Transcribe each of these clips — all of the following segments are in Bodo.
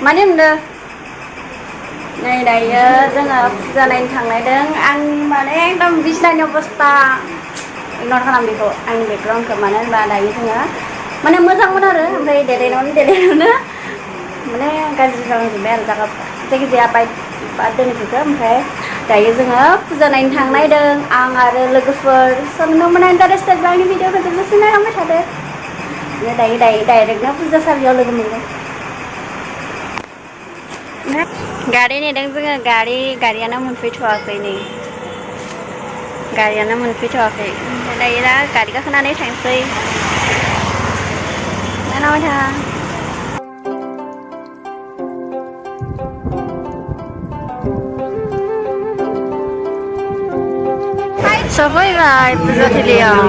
माने होनदों नै दायो जोङो फुजा नायनो थांनायदों आं माने एकदम बिसिनानि अबस्था इगनर खालाम बेखौ आंनि बेकग्राउन्डखौ मानो होनबा दायो जोङो माने मोजांमोन आरो ओमफ्राय देलायनायावनो माने गाज्रि जालांजोब्बाय आरो जायखिजाया बाददों बेखौ ओमफ्राय दायो जोङो फुजा नायनो थांनायदों आं आरो लोगोफोर सोरनोमोन इन्टारेस्टेड आंनि भिडिअखौ जोबोसे नायलांबाय थादो दायो डाइरेक्टनो फुजासालियाव लोगो मोनगोन गारि नेदों जोङो गारियानो मोनफैथ'वाखै नै गारियानो मोनफैथ'वाखै दायो दा गारि गाखोनानै थांसै नायलांबाय था सफैबाय फुजाथिलियाव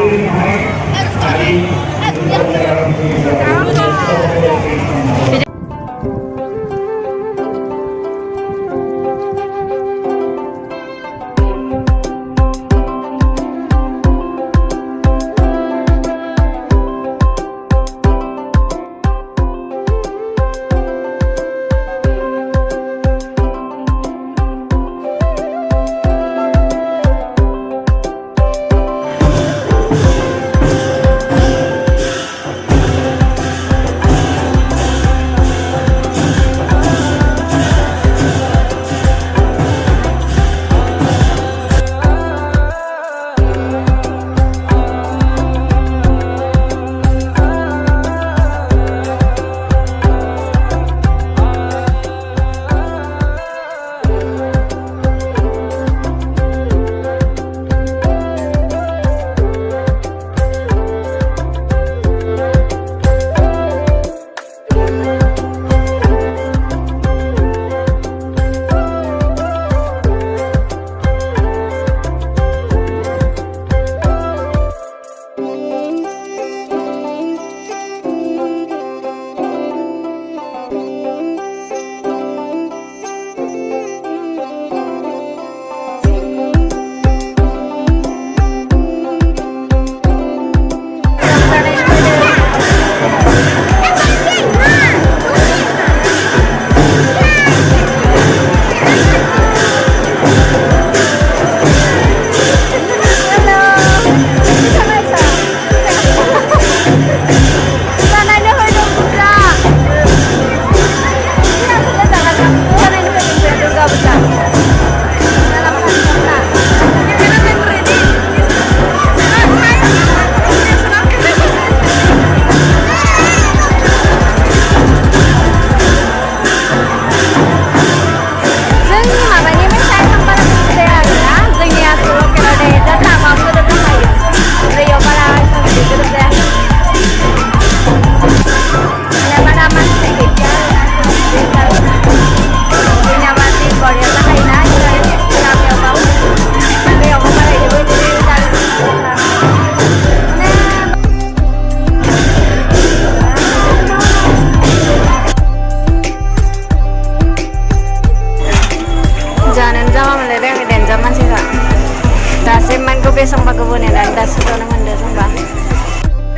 बेसेबांबा गोबाव नेनानै दासो जनो मोनदों जोंबा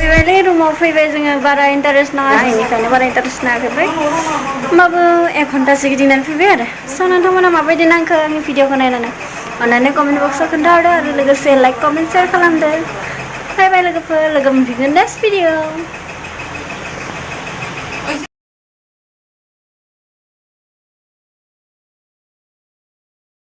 फैबायलै रुमाव फैबाय जोङो बारा इन्टारेस्ट नाङा बेनिखायनो बारा इन्टारेस्ट नाङाखै होमबाबो 1 घन्टासो गिदिंनानै फैबाय आरो स' नोंथांमोना माबायदि नांखो आंनि भिडिअखौ नायनानै अन्नानै कमेन्ट बक्सआव खोन्थाहरदो आरो लोगोसे लाइक कमेन्ट शेयार खालामदो बाय बाय लोगोफोर लोगो मोनफिनगोन नेक्स्ट भिडिअ